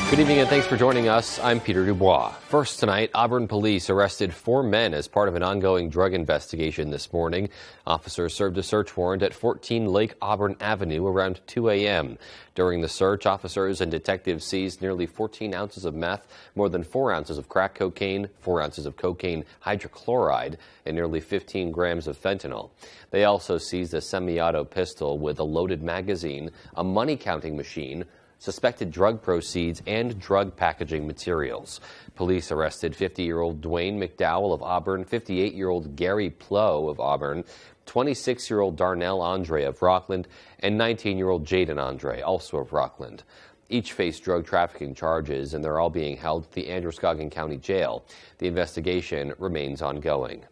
Good evening and thanks for joining us. I'm Peter Dubois. First tonight, Auburn police arrested 4 men as part of an ongoing drug investigation this morning. Officers served a search warrant at 14 Lake Auburn Avenue around 2 a.m. During the search, officers and detectives seized nearly 14 ounces of meth, more than 4 ounces of crack cocaine, 4 ounces of cocaine hydrochloride, and nearly 15 grams of fentanyl. They also seized a semi-auto pistol with a loaded magazine, a money-counting machine, suspected drug proceeds, and drug packaging materials. Police arrested 50-year-old Dwayne McDowell of Auburn, 58-year-old Gary Plow of Auburn, 26-year-old Darnell Andre of Rockland, and 19-year-old Jaden Andre, also of Rockland. Each face drug trafficking charges, and they're all being held at the Androscoggin County Jail. The investigation remains ongoing.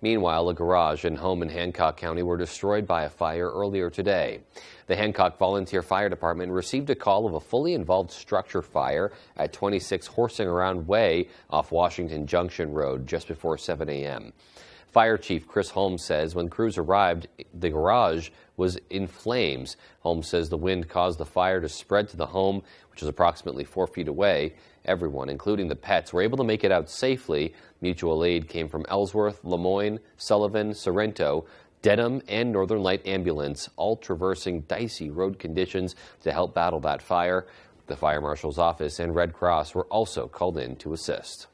Meanwhile, a garage and home in Hancock County were destroyed by a fire earlier today. The Hancock Volunteer Fire Department received a call of a fully involved structure fire at 26 Horsing Around Way off Washington Junction Road just before 7 a.m. Fire Chief Chris Holmes says when crews arrived, the garage was in flames. Holmes says the wind caused the fire to spread to the home, which is approximately 4 feet away. Everyone, including the pets, were able to make it out safely. Mutual aid came from Ellsworth, Lemoyne, Sullivan, Sorrento, Dedham, and Northern Light Ambulance, all traversing dicey road conditions to help battle that fire. The Fire Marshal's office and Red Cross were also called in to assist.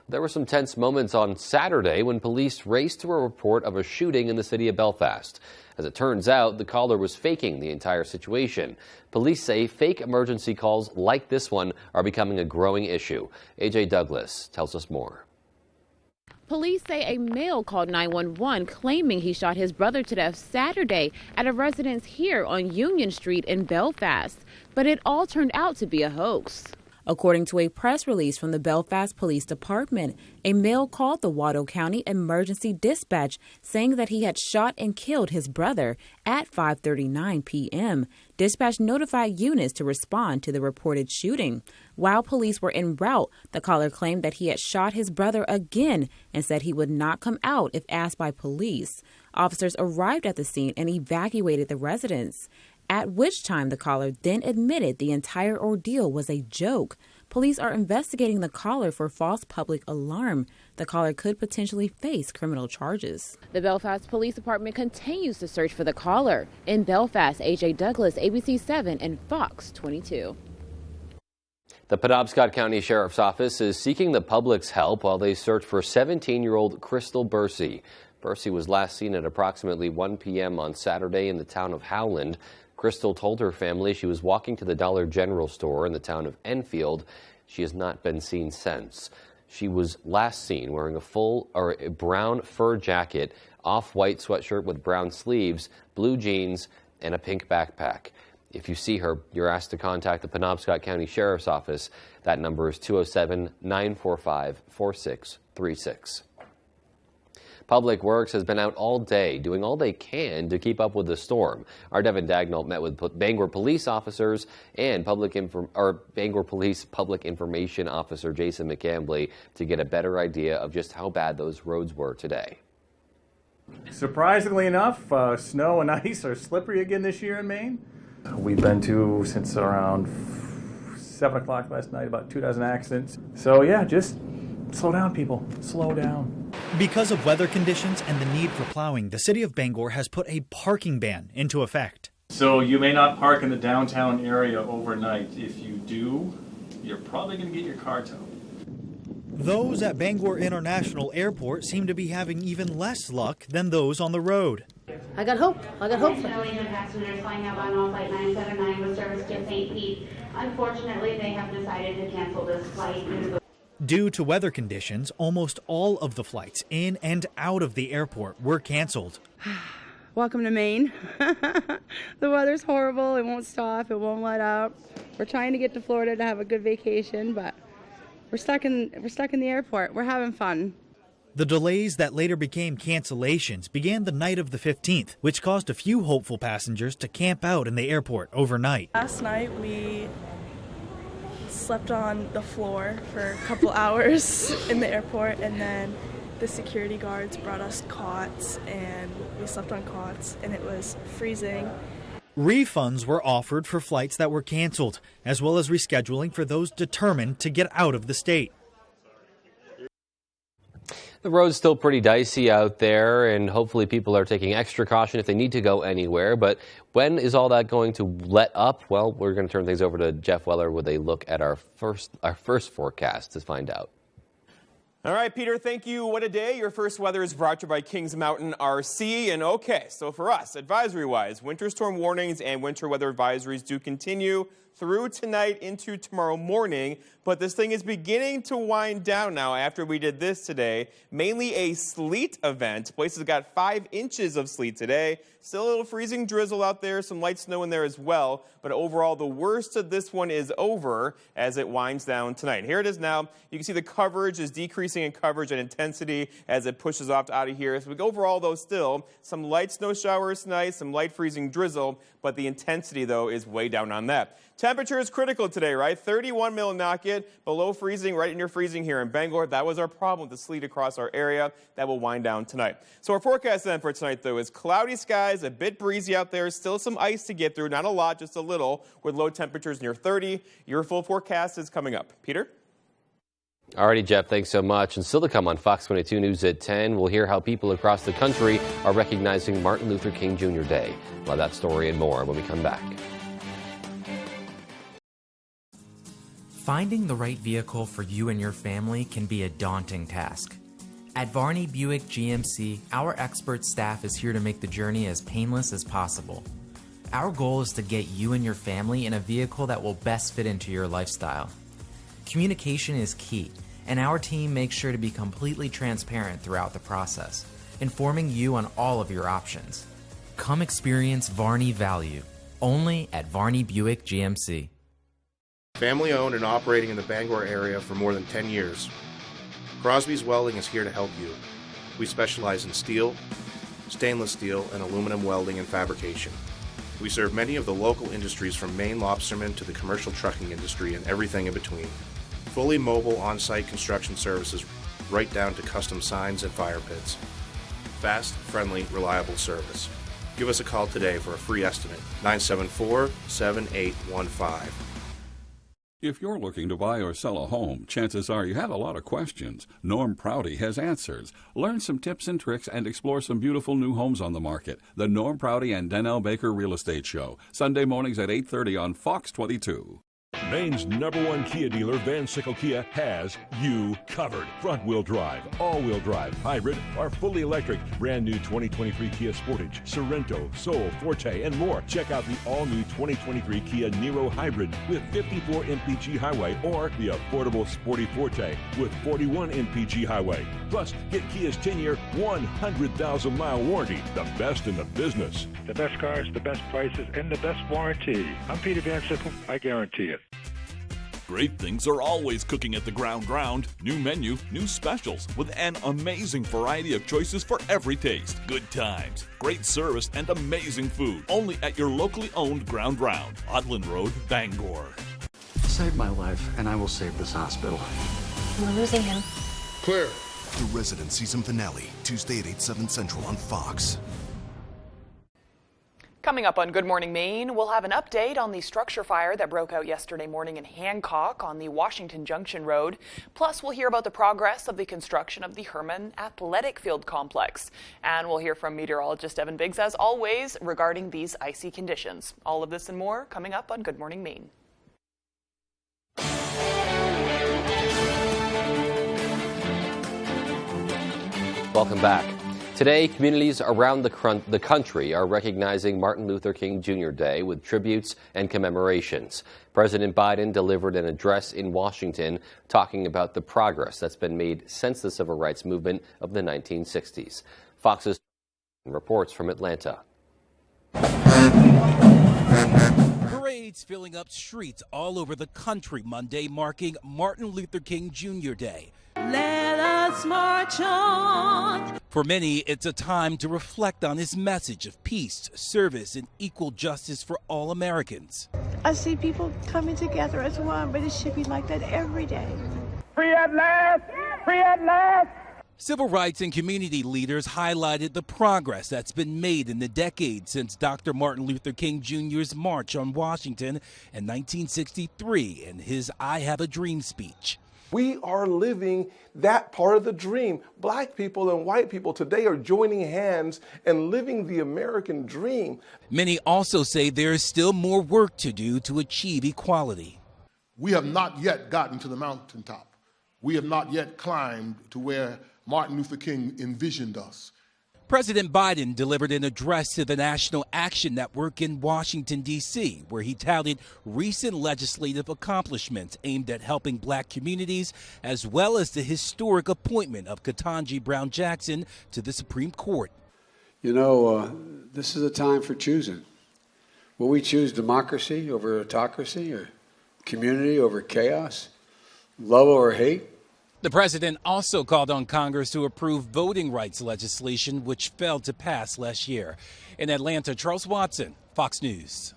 There were some tense moments on Saturday when police raced to a report of a shooting in the city of Belfast. As it turns out, the caller was faking the entire situation. Police say fake emergency calls like this one are becoming a growing issue. AJ Douglas tells us more. Police say a male called 911 claiming he shot his brother to death Saturday at a residence here on Union Street in Belfast. But it all turned out to be a hoax. According to a press release from the Belfast Police Department, a male called the Watteau County Emergency Dispatch saying that he had shot and killed his brother at 5:39 p.m. Dispatch notified units to respond to the reported shooting. While police were en route, the caller claimed that he had shot his brother again and said he would not come out if asked by police. Officers arrived at the scene and evacuated the residence, at which time the caller then admitted the entire ordeal was a joke. Police are investigating the caller for false public alarm. The caller could potentially face criminal charges. The Belfast Police Department continues to search for the caller. In Belfast, AJ Douglas, ABC 7 and Fox 22. The Penobscot County Sheriff's Office is seeking the public's help while they search for 17-year-old Crystal Bursey. Bursey was last seen at approximately 1 p.m. on Saturday in the town of Howland. Crystal told her family she was walking to the Dollar General store in the town of Enfield. She has not been seen since. She was last seen wearing a brown fur jacket, off-white sweatshirt with brown sleeves, blue jeans, and a pink backpack. If you see her, you're asked to contact the Penobscot County Sheriff's Office. That number is 207-945-4636. Public Works has been out all day doing all they can to keep up with the storm. Our Devin Dagnall met with Bangor police officers and Bangor Police Public Information Officer Jason McCambly to get a better idea of just how bad those roads were today. Surprisingly enough, snow and ice are slippery again this year in Maine. We've been to, since around 7 o'clock last night, about 2 dozen accidents. So yeah, just slow down, people. Slow down. Because of weather conditions and the need for plowing, the city of Bangor has put a parking ban into effect. So you may not park in the downtown area overnight. If you do, you're probably going to get your car towed. Those at Bangor International Airport seem to be having even less luck than those on the road. I got hope. Knowing the passengers flying out on flight 979 with service to St. Pete. Unfortunately, they have decided to cancel this flight Due to weather conditions, almost all of the flights in and out of the airport were canceled. Welcome to Maine. The weather's horrible. It won't stop. It won't let up. We're trying to get to Florida to have a good vacation, but we're stuck in the airport. We're having fun. The delays that later became cancellations began the night of the 15th, which caused a few hopeful passengers to camp out in the airport overnight. Last night we slept on the floor for a couple hours in the airport, and then the security guards brought us cots and we slept on cots, and it was freezing. Refunds were offered for flights that were canceled, as well as rescheduling for those determined to get out of the state. The road's still pretty dicey out there, and hopefully people are taking extra caution if they need to go anywhere. But when is all that going to let up? Well, we're going to turn things over to Jeff Weller with a look at our first forecast to find out. All right, Peter, thank you. What a day. Your first weather is brought to you by Kings Mountain RC. And okay, so for us, advisory-wise, winter storm warnings and winter weather advisories do continue through tonight into tomorrow morning, but this thing is beginning to wind down now after we did this today. Mainly a sleet event. Places got 5 inches of sleet today. Still a little freezing drizzle out there, some light snow in there as well, but overall the worst of this one is over as it winds down tonight. Here it is now. You can see the coverage is decreasing in coverage and intensity as it pushes off out of here. So overall, though, still some light snow showers tonight, some light freezing drizzle, but the intensity, though, is way down on that. Temperature is critical today, right? 31 Millinocket, below freezing, right near freezing here in Bangor. That was our problem with the sleet across our area. That will wind down tonight. So our forecast then for tonight, though, is cloudy skies, a bit breezy out there, still some ice to get through, not a lot, just a little, with low temperatures near 30. Your full forecast is coming up. Peter? Alrighty, Jeff, thanks so much. And still to come on Fox 22 News at 10, we'll hear how people across the country are recognizing Martin Luther King Jr. Day. We'll have that story and more when we come back. Finding the right vehicle for you and your family can be a daunting task. At Varney Buick GMC, our expert staff is here to make the journey as painless as possible. Our goal is to get you and your family in a vehicle that will best fit into your lifestyle. Communication is key, and our team makes sure to be completely transparent throughout the process, informing you on all of your options. Come experience Varney value, only at Varney Buick GMC. Family owned and operating in the Bangor area for more than 10 years. Crosby's Welding is here to help you. We specialize in steel, stainless steel, and aluminum welding and fabrication. We serve many of the local industries from Maine lobstermen to the commercial trucking industry and everything in between. Fully mobile on-site construction services right down to custom signs and fire pits. Fast, friendly, reliable service. Give us a call today for a free estimate, 974-7815. If you're looking to buy or sell a home, chances are you have a lot of questions. Norm Prouty has answers. Learn some tips and tricks and explore some beautiful new homes on the market. The Norm Prouty and Donnell Baker Real Estate Show, Sunday mornings at 8:30 on Fox 22. Maine's #1 Kia dealer, Van Sickle Kia, has you covered. Front-wheel drive, all-wheel drive, hybrid, or fully electric. Brand new 2023 Kia Sportage, Sorento, Soul, Forte, and more. Check out the all-new 2023 Kia Niro Hybrid with 54 mpg highway, or the affordable Sporty Forte with 41 mpg highway. Plus, get Kia's 10-year, 100,000-mile warranty, the best in the business. The best cars, the best prices, and the best warranty. I'm Peter Van Sickle. I guarantee it. Great things are always cooking at the Ground. New menu, new specials, with an amazing variety of choices for every taste. Good times, great service, and amazing food. Only at your locally owned Ground. Odland Road, Bangor. Save my life, and I will save this hospital. We're losing him. Clear. The Resident season finale, Tuesday at 8/7 Central on Fox. Coming up on Good Morning Maine, we'll have an update on the structure fire that broke out yesterday morning in Hancock on the Washington Junction Road. Plus, we'll hear about the progress of the construction of the Herman Athletic Field Complex. And we'll hear from meteorologist Evan Biggs, as always, regarding these icy conditions. All of this and more coming up on Good Morning Maine. Welcome back. Today, communities around the country are recognizing Martin Luther King Jr. Day with tributes and commemorations. President Biden delivered an address in Washington talking about the progress that's been made since the civil rights movement of the 1960s. Fox's reports from Atlanta. Parades filling up streets all over the country Monday, marking Martin Luther King Jr. Day. Let us march on. For many, it's a time to reflect on his message of peace, service, and equal justice for all Americans. I see people coming together as one, but it should be like that every day. Free at last! Free at last! Civil rights and community leaders highlighted the progress that's been made in the decade since Dr. Martin Luther King Jr.'s March on Washington in 1963 and his I Have a Dream speech. We are living that part of the dream. Black people and white people today are joining hands and living the American dream. Many also say there is still more work to do to achieve equality. We have not yet gotten to the mountaintop. We have not yet climbed to where Martin Luther King envisioned us. President Biden delivered an address to the National Action Network in Washington, D.C., where he touted recent legislative accomplishments aimed at helping black communities, as well as the historic appointment of Ketanji Brown Jackson to the Supreme Court. You know, this is a time for choosing. Will we choose democracy over autocracy, or community over chaos, love over hate? The president also called on Congress to approve voting rights legislation, which failed to pass last year. In Atlanta, Charles Watson, Fox News.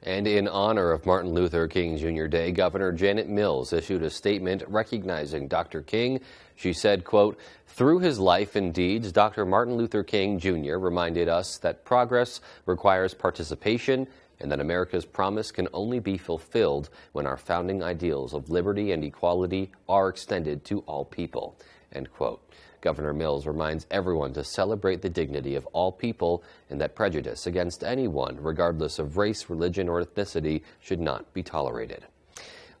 And in honor of Martin Luther King Jr. Day, Governor Janet Mills issued a statement recognizing Dr. King. She said, quote, "Through his life and deeds, Dr. Martin Luther King Jr. reminded us that progress requires participation and that America's promise can only be fulfilled when our founding ideals of liberty and equality are extended to all people," end quote. Governor Mills reminds everyone to celebrate the dignity of all people and that prejudice against anyone, regardless of race, religion, or ethnicity, should not be tolerated.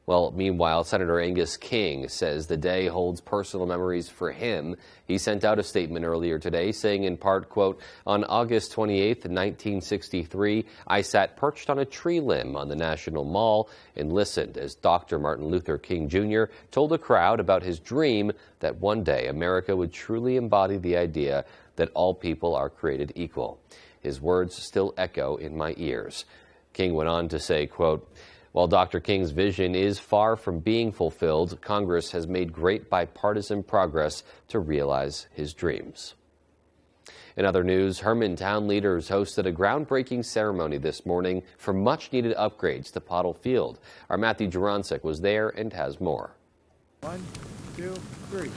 Well, meanwhile, Senator Angus King says the day holds personal memories for him. He sent out a statement earlier today saying in part, quote, "On August 28th, 1963, I sat perched on a tree limb on the National Mall and listened as Dr. Martin Luther King Jr. told a crowd about his dream that one day America would truly embody the idea that all people are created equal. His words still echo in my ears." King went on to say, quote, "While Dr. King's vision is far from being fulfilled, Congress has made great bipartisan progress to realize his dreams." In other news, Herman town leaders hosted a groundbreaking ceremony this morning for much-needed upgrades to Pottle Field. Our Matthew Jurancic was there and has more. 1, 2, 3.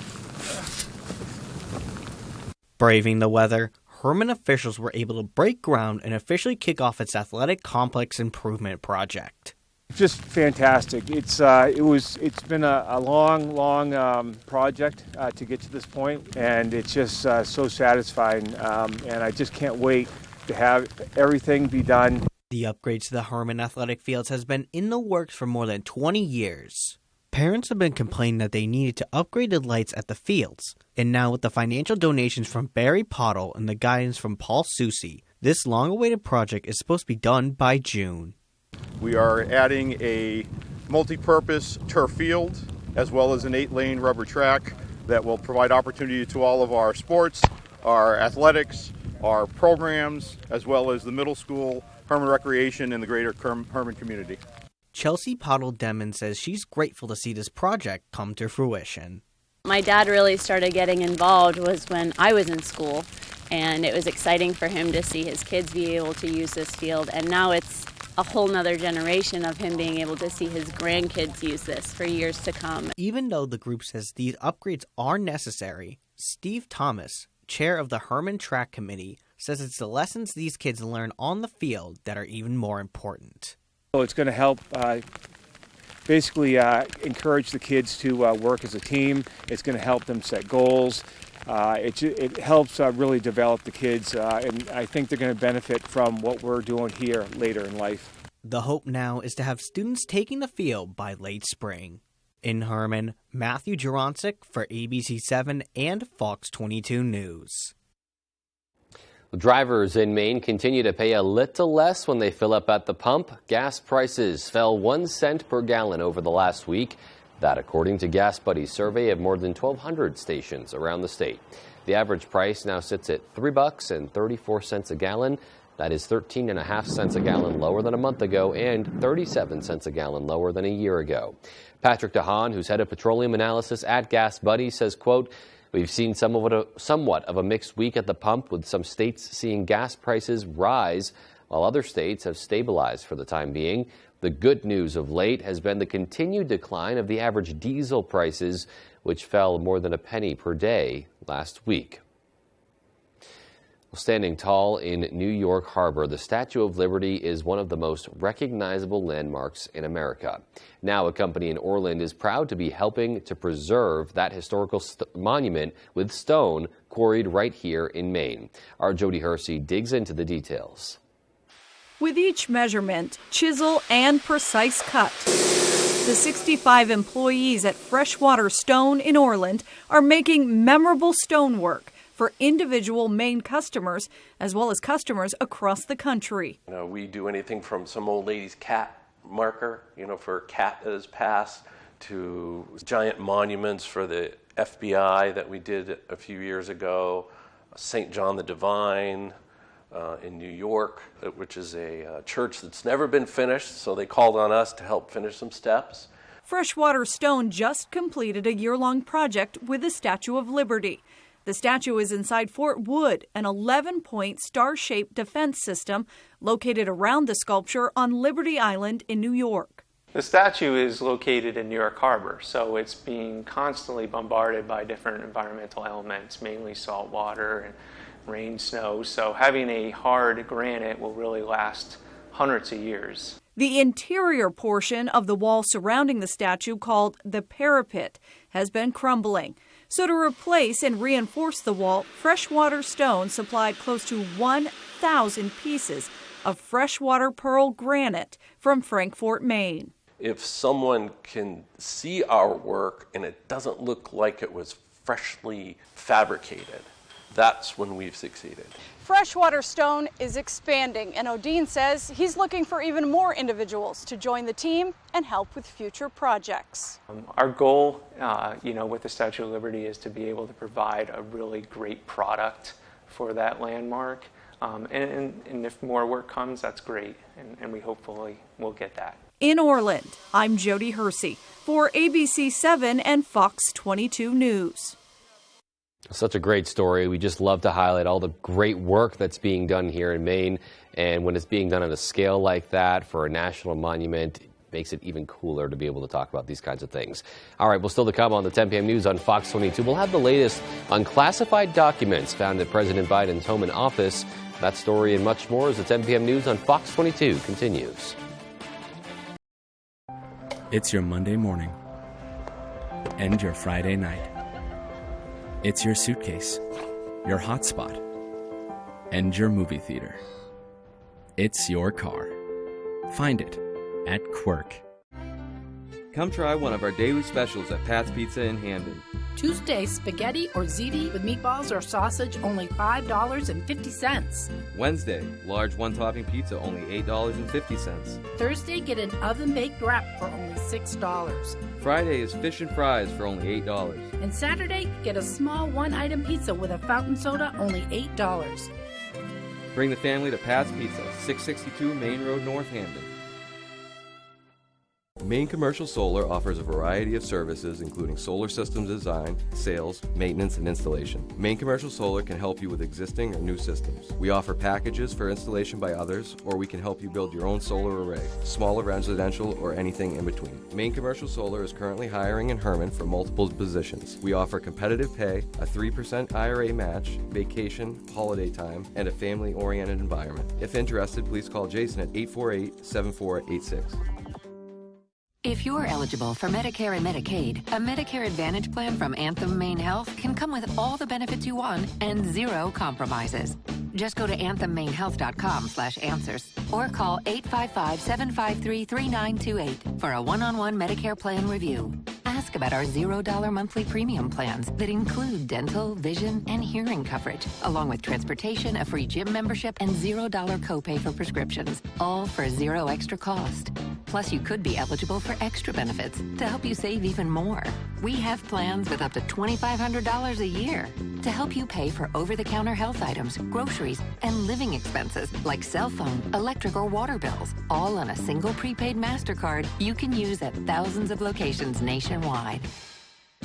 Braving the weather, Herman officials were able to break ground and officially kick off its athletic complex improvement project. Just fantastic. It's been a long project to get to this point, and it's just so satisfying. And I just can't wait to have everything be done. The upgrades to the Herman athletic fields has been in the works for more than 20 years. Parents have been complaining that they needed to upgrade the lights at the fields. And now with the financial donations from Barry Pottle and the guidance from Paul Susi, this long-awaited project is supposed to be done by June. We are adding a multi-purpose turf field as well as an 8-lane rubber track that will provide opportunity to all of our sports, our athletics, our programs, as well as the middle school, Herman Recreation, and the greater Herman community. Chelsea Pottle-Demon says she's grateful to see this project come to fruition. My dad really started getting involved was when I was in school, and it was exciting for him to see his kids be able to use this field, and now it's a whole nother generation of him being able to see his grandkids use this for years to come. Even though the group says these upgrades are necessary, Steve Thomas, chair of the Herman Track Committee, says it's the lessons these kids learn on the field that are even more important. It's going to help basically encourage the kids to work as a team. It's going to help them set goals. It helps really develop the kids, and I think they're going to benefit from what we're doing here later in life. The hope now is to have students taking the field by late spring. In Herman, Matthew Jurancic for ABC7 and Fox 22 News. Drivers in Maine continue to pay a little less when they fill up at the pump. Gas prices fell 1 cent per gallon over the last week. That according to Gas Buddy's survey of more than 1,200 stations around the state. The average price now sits at $3.34 a gallon. That is 13.5 cents a gallon lower than a month ago and 37 cents a gallon lower than a year ago. Patrick DeHaan, who's head of petroleum analysis at Gas Buddy, says, quote, "We've seen somewhat of a mixed week at the pump, with some states seeing gas prices rise, while other states have stabilized for the time being. The good news of late has been the continued decline of the average diesel prices, which fell more than a penny per day last week. Standing tall in New York Harbor, the Statue of Liberty is one of the most recognizable landmarks in America. Now, a company in Orland is proud to be helping to preserve that historical monument with stone quarried right here in Maine. Our Jody Hersey digs into the details. With each measurement, chisel, and precise cut, the 65 employees at Freshwater Stone in Orland are making memorable stonework for individual Maine customers as well as customers across the country. We do anything from some old lady's cat marker, for a cat that has passed, to giant monuments for the FBI that we did a few years ago, St. John the Divine in New York, which is a church that's never been finished, so they called on us to help finish some steps. Freshwater Stone just completed a year-long project with the Statue of Liberty. The statue is inside Fort Wood, an 11-point star-shaped defense system located around the sculpture on Liberty Island in New York. The statue is located in New York Harbor, so it's being constantly bombarded by different environmental elements, mainly salt water and rain, snow. So having a hard granite will really last hundreds of years. The interior portion of the wall surrounding the statue, called the parapet, has been crumbling. So to replace and reinforce the wall, Freshwater Stone supplied close to 1,000 pieces of freshwater pearl granite from Frankfort, Maine. If someone can see our work and it doesn't look like it was freshly fabricated, that's when we've succeeded. Freshwater Stone is expanding, and Odin says he's looking for even more individuals to join the team and help with future projects. Our goal, with the Statue of Liberty is to be able to provide a really great product for that landmark. And if more work comes, that's great, and we hopefully will get that. In Orland, I'm Jody Hersey for ABC 7 and Fox 22 News. Such a great story. We just love to highlight all the great work that's being done here in Maine. And when it's being done on a scale like that for a national monument, it makes it even cooler to be able to talk about these kinds of things. All right, well, still to come on the 10 p.m. news on Fox 22. We'll have the latest on classified documents found at President Biden's home and office. That story and much more as the 10 p.m. news on Fox 22 continues. It's your Monday morning and your Friday night. It's your suitcase, your hotspot, and your movie theater. It's your car. Find it at Quirk. Come try one of our daily specials at Pat's Pizza in Hamden. Tuesday, spaghetti or ziti with meatballs or sausage, only $5.50. Wednesday, large one-topping pizza, only $8.50. Thursday, get an oven-baked wrap for only $6. Friday is fish and fries for only $8. And Saturday, get a small one-item pizza with a fountain soda, only $8. Bring the family to Pat's Pizza, 662 Main Road, North Hamden. Maine Commercial Solar offers a variety of services including solar systems design, sales, maintenance, and installation. Maine Commercial Solar can help you with existing or new systems. We offer packages for installation by others, or we can help you build your own solar array, smaller residential, or anything in between. Maine Commercial Solar is currently hiring in Herman for multiple positions. We offer competitive pay, a 3% IRA match, vacation, holiday time, and a family-oriented environment. If interested, please call Jason at 848-7486. If you're eligible for Medicare and Medicaid, a Medicare Advantage plan from Anthem Maine Health can come with all the benefits you want and zero compromises. Just go to anthemainehealth.com/answers or call 855-753-3928 for a one-on-one Medicare plan review. Ask about our $0 monthly premium plans that include dental, vision, and hearing coverage, along with transportation, a free gym membership, and $0 copay for prescriptions, all for zero extra cost. Plus, you could be eligible for extra benefits to help you save even more. We have plans with up to $2,500 a year to help you pay for over-the-counter health items, groceries, and living expenses like cell phone, electric, or water bills, all on a single prepaid MasterCard you can use at thousands of locations nationwide.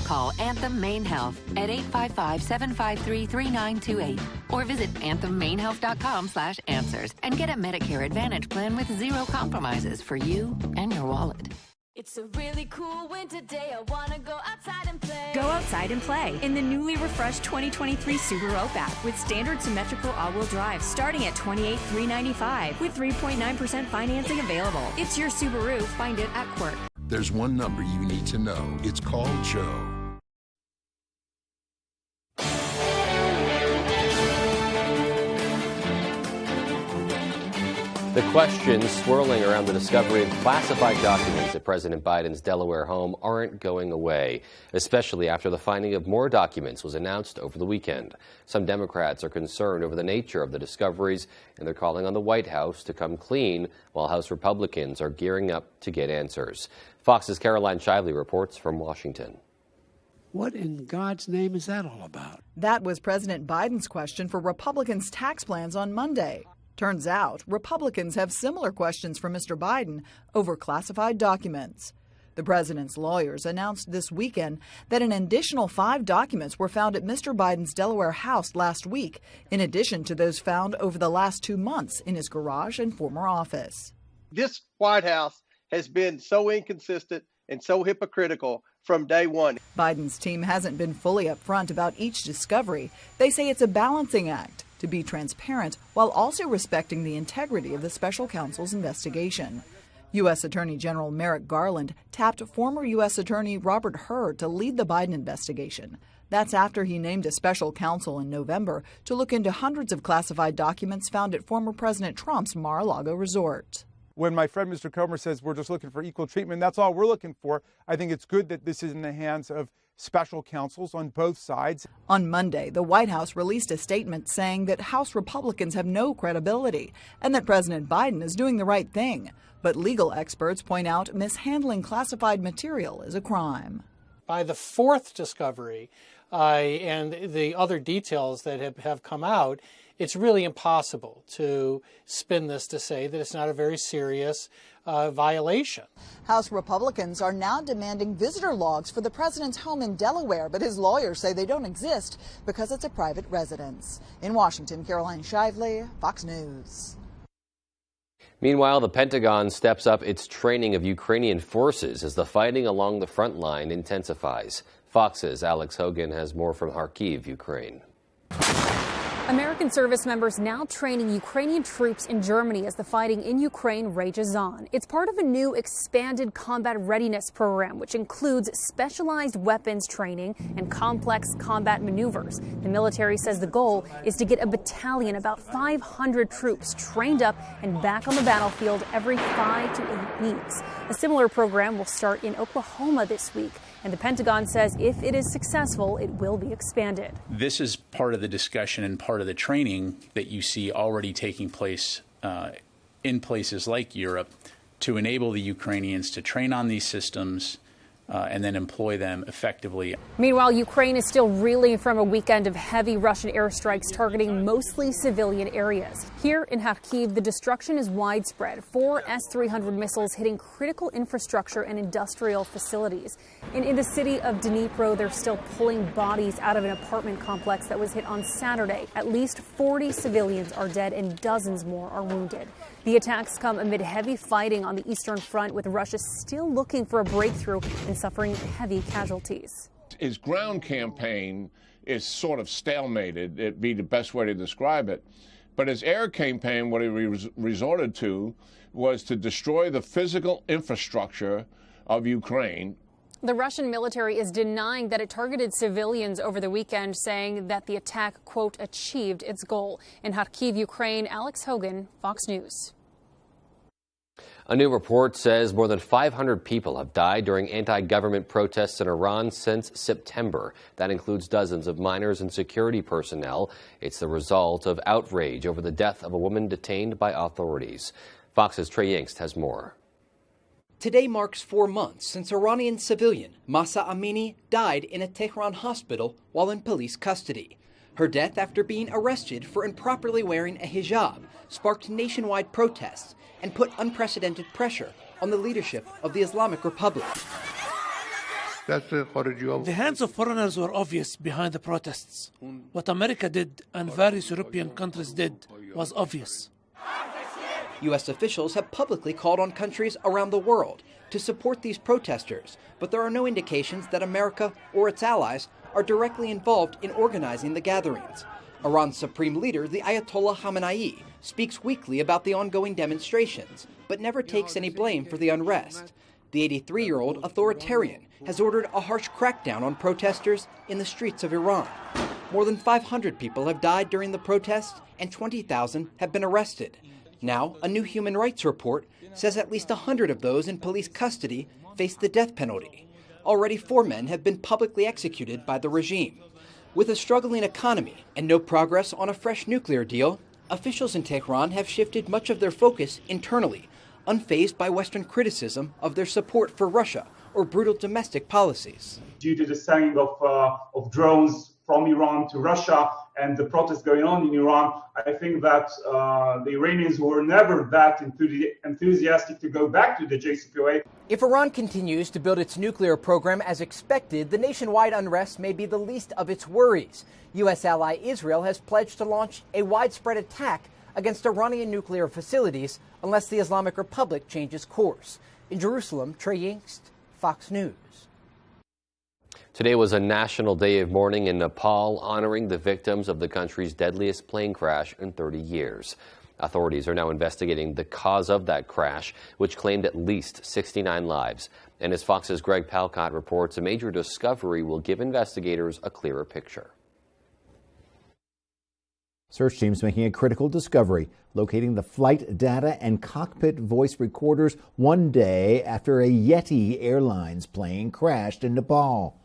Call Anthem Maine Health at 855-753-3928 or visit anthemmainhealth.com/answers and get a Medicare Advantage plan with zero compromises for you and your wallet. It's a really cool winter day. I want to go outside and play. Go outside and play in the newly refreshed 2023 Subaru Outback with standard symmetrical all-wheel drive starting at $28,395 with 3.9% financing available. It's your Subaru. Find it at Quirk. There's one number you need to know. It's called Joe. The questions swirling around the discovery of classified documents at President Biden's Delaware home aren't going away, especially after the finding of more documents was announced over the weekend. Some Democrats are concerned over the nature of the discoveries, and they're calling on the White House to come clean, while House Republicans are gearing up to get answers. Fox's Caroline Shively reports from Washington. What in God's name is that all about? That was President Biden's question for Republicans' tax plans on Monday. Turns out, Republicans have similar questions for Mr. Biden over classified documents. The president's lawyers announced this weekend that an additional 5 documents were found at Mr. Biden's Delaware house last week, in addition to those found over the last 2 months in his garage and former office. This White House has been so inconsistent and so hypocritical from day one. Biden's team hasn't been fully upfront about each discovery. They say it's a balancing act to be transparent while also respecting the integrity of the special counsel's investigation. U.S. Attorney General Merrick Garland tapped former U.S. Attorney Robert Hur to lead the Biden investigation. That's after he named a special counsel in November to look into hundreds of classified documents found at former President Trump's Mar-a-Lago resort. When my friend Mr. Comer says we're just looking for equal treatment, that's all we're looking for. I think it's good that this is in the hands of special counsels on both sides. On Monday, the White House released a statement saying that House Republicans have no credibility and that President Biden is doing the right thing. But legal experts point out mishandling classified material is a crime. By the 4th discovery and the other details that have come out, it's really impossible to spin this to say that it's not a very serious violation. House Republicans are now demanding visitor logs for the president's home in Delaware, but his lawyers say they don't exist because it's a private residence. In Washington, Caroline Shively, Fox News. Meanwhile, the Pentagon steps up its training of Ukrainian forces as the fighting along the front line intensifies. Fox's Alex Hogan has more from Kharkiv, Ukraine. American service members now training Ukrainian troops in Germany as the fighting in Ukraine rages on. It's part of a new expanded combat readiness program, which includes specialized weapons training and complex combat maneuvers. The military says the goal is to get a battalion, about 500 troops, trained up and back on the battlefield every 5 to 8 weeks. A similar program will start in Oklahoma this week, and the Pentagon says if it is successful, it will be expanded. This is part of the discussion and part of the training that you see already taking place in places like Europe to enable the Ukrainians to train on these systems and then employ them effectively. Meanwhile, Ukraine is still reeling from a weekend of heavy Russian airstrikes targeting mostly civilian areas. Here in Kharkiv, the destruction is widespread. 4 S-300 missiles hitting critical infrastructure and industrial facilities. And in the city of Dnipro, they're still pulling bodies out of an apartment complex that was hit on Saturday. At least 40 civilians are dead and dozens more are wounded. The attacks come amid heavy fighting on the Eastern Front, with Russia still looking for a breakthrough and suffering heavy casualties. His ground campaign is sort of stalemated. It'd be the best way to describe it. But his air campaign, what he resorted to, was to destroy the physical infrastructure of Ukraine. The Russian military is denying that it targeted civilians over the weekend, saying that the attack, quote, achieved its goal. In Kharkiv, Ukraine, Alex Hogan, Fox News. A new report says more than 500 people have died during anti-government protests in Iran since September. That includes dozens of minors and security personnel. It's the result of outrage over the death of a woman detained by authorities. Fox's Trey Yingst has more. Today marks 4 months since Iranian civilian Mahsa Amini died in a Tehran hospital while in police custody. Her death after being arrested for improperly wearing a hijab sparked nationwide protests and put unprecedented pressure on the leadership of the Islamic Republic. The hands of foreigners were obvious behind the protests. What America did and various European countries did was obvious. U.S. officials have publicly called on countries around the world to support these protesters, but there are no indications that America or its allies are directly involved in organizing the gatherings. Iran's supreme leader, the Ayatollah Khamenei, speaks weekly about the ongoing demonstrations, but never takes any blame for the unrest. The 83-year-old authoritarian has ordered a harsh crackdown on protesters in the streets of Iran. More than 500 people have died during the protests and 20,000 have been arrested. Now, a new human rights report says at least 100 of those in police custody face the death penalty. Already 4 men have been publicly executed by the regime. With a struggling economy and no progress on a fresh nuclear deal, officials in Tehran have shifted much of their focus internally, unfazed by Western criticism of their support for Russia or brutal domestic policies. Due to the sending of drones from Iran to Russia and the protests going on in Iran, I think that the Iranians were never that enthusiastic to go back to the JCPOA. If Iran continues to build its nuclear program as expected, the nationwide unrest may be the least of its worries. U.S. ally Israel has pledged to launch a widespread attack against Iranian nuclear facilities unless the Islamic Republic changes course. In Jerusalem, Trey Yingst, Fox News. Today was a national day of mourning in Nepal, honoring the victims of the country's deadliest plane crash in 30 years. Authorities are now investigating the cause of that crash, which claimed at least 69 lives. And as Fox's Greg Palcott reports, a major discovery will give investigators a clearer picture. Search teams making a critical discovery, locating the flight data and cockpit voice recorders one day after a Yeti Airlines plane crashed in Nepal.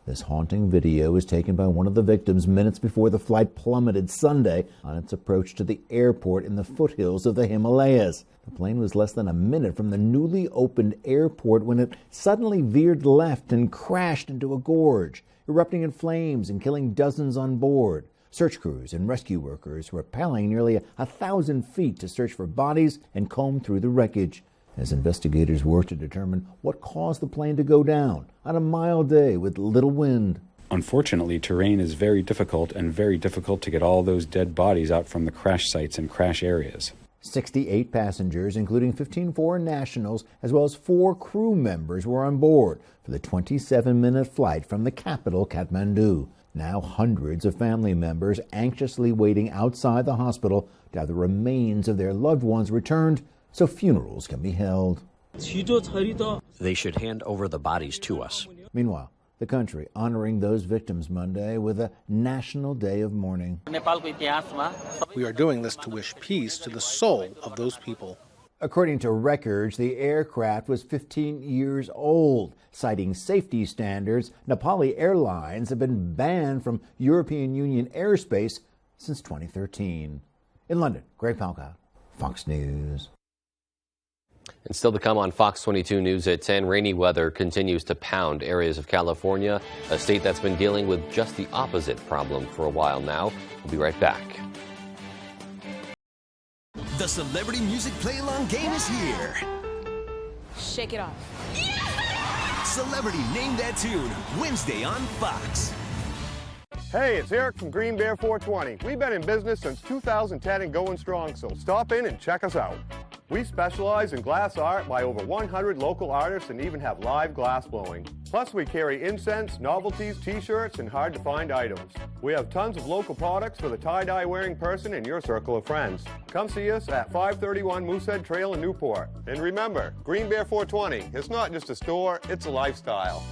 This haunting video was taken by one of the victims minutes before the flight plummeted Sunday on its approach to the airport in the foothills of the Himalayas. The plane was less than a minute from the newly opened airport when it suddenly veered left and crashed into a gorge, erupting in flames and killing dozens on board. Search crews and rescue workers were rappelling nearly 1,000 feet to search for bodies and comb through the wreckage as investigators work to determine what caused the plane to go down on a mild day with little wind. Unfortunately, terrain is very difficult to get all those dead bodies out from the crash sites and crash areas. 68 passengers, including 15 foreign nationals, as well as 4 crew members, were on board for the 27-minute flight from the capital, Kathmandu. Now hundreds of family members anxiously waiting outside the hospital to have the remains of their loved ones returned so funerals can be held. They should hand over the bodies to us. Meanwhile, the country honoring those victims Monday with a national day of mourning. We are doing this to wish peace to the soul of those people. According to records, the aircraft was 15 years old. Citing safety standards, Nepali Airlines have been banned from European Union airspace since 2013. In London, Greg Palcott, Fox News. And still to come on Fox 22 News at 10, rainy weather continues to pound areas of California, a state that's been dealing with just the opposite problem for a while now. We'll be right back. The Celebrity Music Play-Along game is here. Shake it off. Celebrity Name That Tune, Wednesday on Fox. Hey, it's Eric from Green Bear 420. We've been in business since 2010 and going strong, so stop in and check us out. We specialize in glass art by over 100 local artists and even have live glass blowing. Plus, we carry incense, novelties, t-shirts, and hard-to-find items. We have tons of local products for the tie-dye wearing person in your circle of friends. Come see us at 531 Moosehead Trail in Newport. And remember, Green Bear 420, it's not just a store, it's a lifestyle.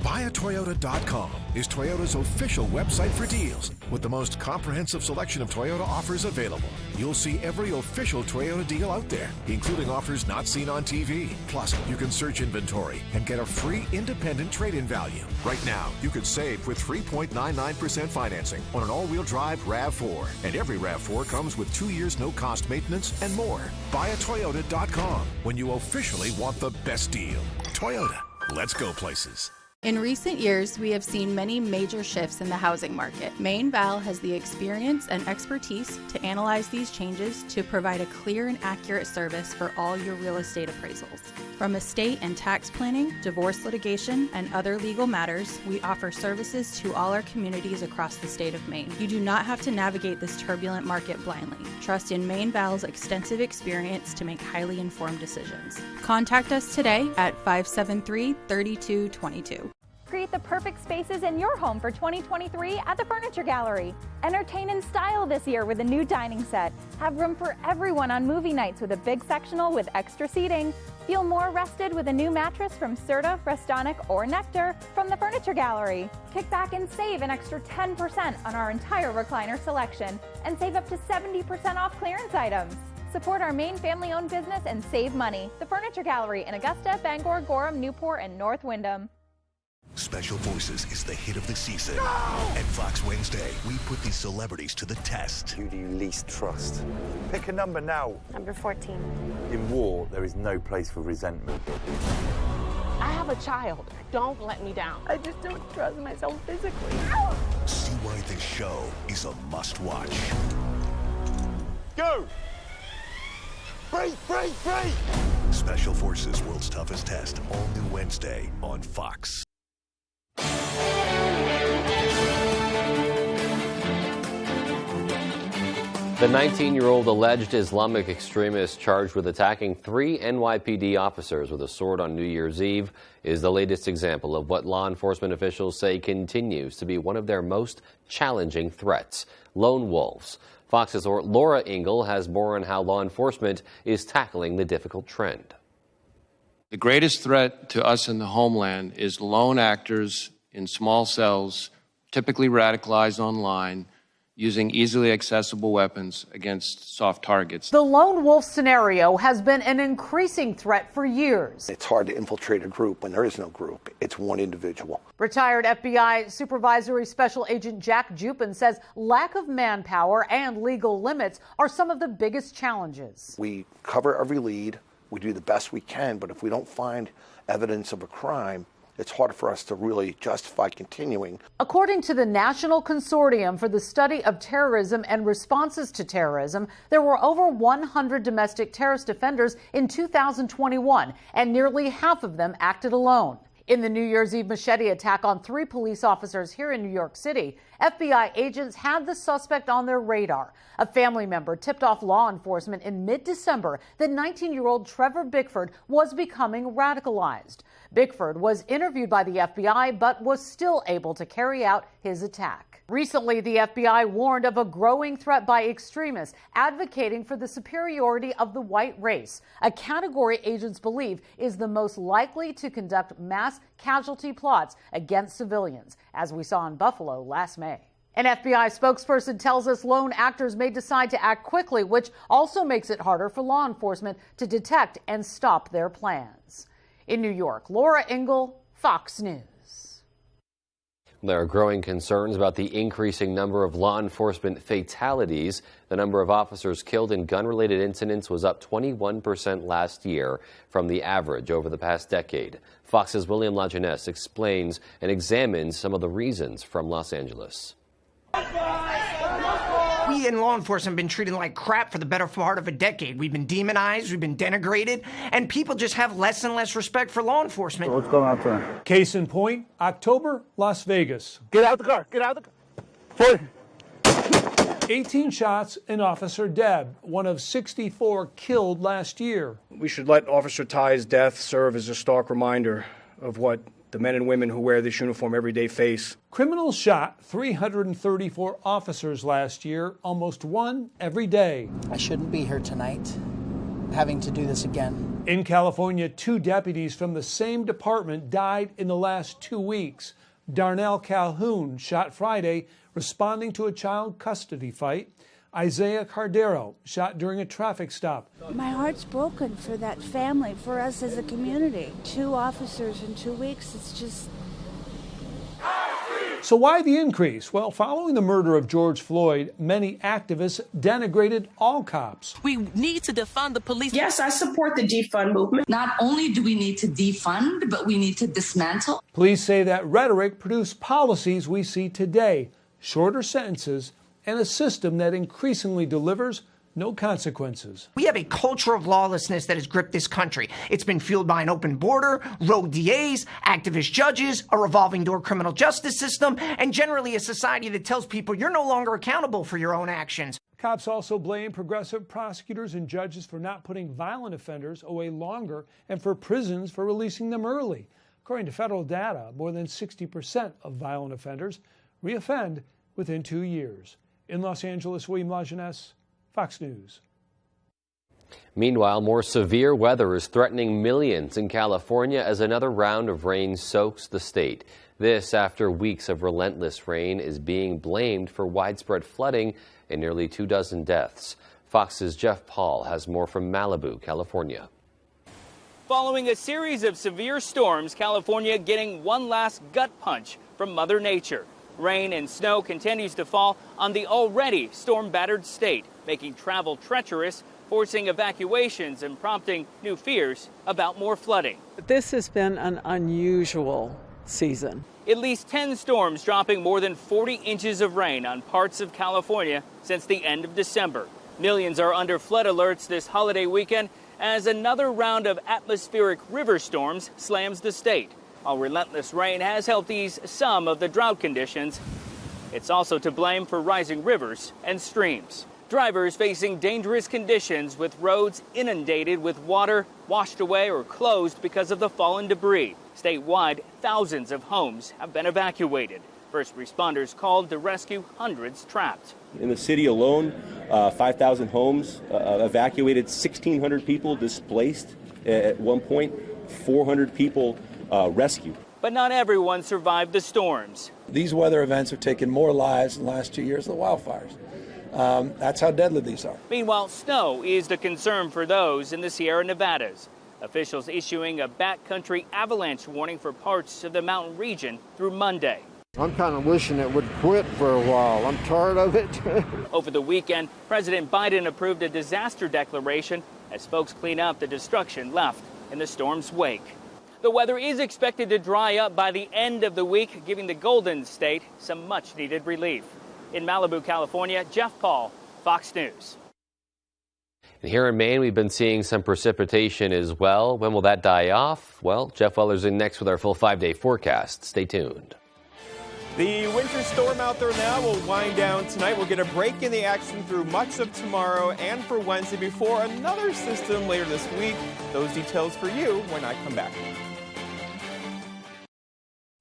BuyAToyota.com is Toyota's official website for deals with the most comprehensive selection of Toyota offers available. You'll see every official Toyota deal out there, including offers not seen on TV. Plus, you can search inventory and get a free independent trade-in value. Right now, you could save with 3.99% financing on an all-wheel drive RAV4. And every RAV4 comes with 2 years no-cost maintenance and more. BuyAToyota.com when you officially want the best deal. Toyota, let's go places. In recent years, we have seen many major shifts in the housing market. Maine Val has the experience and expertise to analyze these changes to provide a clear and accurate service for all your real estate appraisals. From estate and tax planning, divorce litigation, and other legal matters, we offer services to all our communities across the state of Maine. You do not have to navigate this turbulent market blindly. Trust in Maine Val's extensive experience to make highly informed decisions. Contact us today at 573-3222. Create the perfect spaces in your home for 2023 at the Furniture Gallery. Entertain in style this year with a new dining set. Have room for everyone on movie nights with a big sectional with extra seating. Feel more rested with a new mattress from Serta, Restonic, or Nectar from the Furniture Gallery. Kick back and save an extra 10% on our entire recliner selection and save up to 70% off clearance items. Support our Maine family-owned business and save money. The Furniture Gallery in Augusta, Bangor, Gorham, Newport, and North Windham. Special Forces is the hit of the season. No! At Fox Wednesday, we put these celebrities to the test. Who do you least trust? Pick a number now. Number 14. In war, there is no place for resentment. I have a child. Don't let me down. I just don't trust myself physically. See why this show is a must-watch. Go! Break! Special Forces World's Toughest Test, all new Wednesday on Fox. The 19-year-old alleged Islamic extremist charged with attacking 3 NYPD officers with a sword on New Year's Eve is the latest example of what law enforcement officials say continues to be one of their most challenging threats: lone wolves. Fox's Laura Ingle has more on how law enforcement is tackling the difficult trend. The greatest threat to us in the homeland is lone actors in small cells, typically radicalized online, using easily accessible weapons against soft targets. The lone wolf scenario has been an increasing threat for years. It's hard to infiltrate a group when there is no group. It's one individual. Retired FBI Supervisory Special Agent Jack Jupin says lack of manpower and legal limits are some of the biggest challenges. We cover every lead. We do the best we can, but if we don't find evidence of a crime, it's hard for us to really justify continuing. According to the National Consortium for the Study of Terrorism and Responses to Terrorism, there were over 100 domestic terrorist offenders in 2021, and nearly half of them acted alone. In the New Year's Eve machete attack on 3 police officers here in New York City, FBI agents had the suspect on their radar. A family member tipped off law enforcement in mid-December that 19-year-old Trevor Bickford was becoming radicalized. Bickford was interviewed by the FBI but was still able to carry out his attack. Recently, the FBI warned of a growing threat by extremists advocating for the superiority of the white race, a category agents believe is the most likely to conduct mass casualty plots against civilians, as we saw in Buffalo last May. An FBI spokesperson tells us lone actors may decide to act quickly, which also makes it harder for law enforcement to detect and stop their plans. In New York, Laura Ingle, Fox News. There are growing concerns about the increasing number of law enforcement fatalities. The number of officers killed in gun-related incidents was up 21% last year from the average over the past decade. Fox's William LaJeunesse explains and examines some of the reasons from Los Angeles. We in law enforcement have been treated like crap for the better part of a decade. We've been demonized, we've been denigrated, and people just have less and less respect for law enforcement. What's going on, sir? Case in point, October, Las Vegas. Get out of the car, get out of the car. 18 shots in Officer Deb, one of 64 killed last year. We should let Officer Ty's death serve as a stark reminder of what the men and women who wear this uniform every day face. Criminals shot 334 officers last year, almost one every day. I shouldn't be here tonight, having to do this again. In California, 2 deputies from the same department died in the last 2 weeks. Darnell Calhoun shot Friday, responding to a child custody fight. Isaiah Cardero shot during a traffic stop. My heart's broken for that family, for us as a community. 2 officers in 2 weeks, it's just... So why the increase? Well, following the murder of George Floyd, many activists denigrated all cops. We need to defund the police. Yes, I support the defund movement. Not only do we need to defund, but we need to dismantle. Police say that rhetoric produced policies we see today, shorter sentences, and a system that increasingly delivers no consequences. We have a culture of lawlessness that has gripped this country. It's been fueled by an open border, rogue DAs, activist judges, a revolving door criminal justice system, and generally a society that tells people you're no longer accountable for your own actions. Cops also blame progressive prosecutors and judges for not putting violent offenders away longer and for prisons for releasing them early. According to federal data, more than 60% of violent offenders reoffend within 2 years. In Los Angeles, William Lajeunesse, Fox News. Meanwhile, more severe weather is threatening millions in California as another round of rain soaks the state. This after weeks of relentless rain is being blamed for widespread flooding and nearly 24 deaths. Fox's Jeff Paul has more from Malibu, California. Following a series of severe storms, California getting one last gut punch from Mother Nature. Rain and snow continues to fall on the already storm-battered state, making travel treacherous, forcing evacuations and prompting new fears about more flooding. This has been an unusual season. At least 10 storms dropping more than 40 inches of rain on parts of California since the end of December. Millions are under flood alerts this holiday weekend as another round of atmospheric river storms slams the state. While relentless rain has helped ease some of the drought conditions, it's also to blame for rising rivers and streams. Drivers facing dangerous conditions with roads inundated with water, washed away or closed because of the fallen debris. Statewide, thousands of homes have been evacuated. First responders called to rescue hundreds trapped. In the city alone, 5,000 homes evacuated, 1,600 people displaced at one point, 400 people rescued. But not everyone survived the storms. These weather events have taken more lives in the last 2 years than the wildfires. That's how deadly these are. Meanwhile, snow is the concern for those in the Sierra Nevadas. Officials issuing a backcountry avalanche warning for parts of the mountain region through Monday. I'm kind of wishing it would quit for a while. I'm tired of it. Over the weekend, President Biden approved a disaster declaration as folks clean up the destruction left in the storm's wake. The weather is expected to dry up by the end of the week, giving the Golden State some much-needed relief. In Malibu, California, Jeff Paul, Fox News. And here in Maine, we've been seeing some precipitation as well. When will that die off? Well, Jeff Weller's in next with our full 5-day forecast. Stay tuned. The winter storm out there now will wind down tonight. We'll get a break in the action through much of tomorrow and for Wednesday before another system later this week. Those details for you when I come back.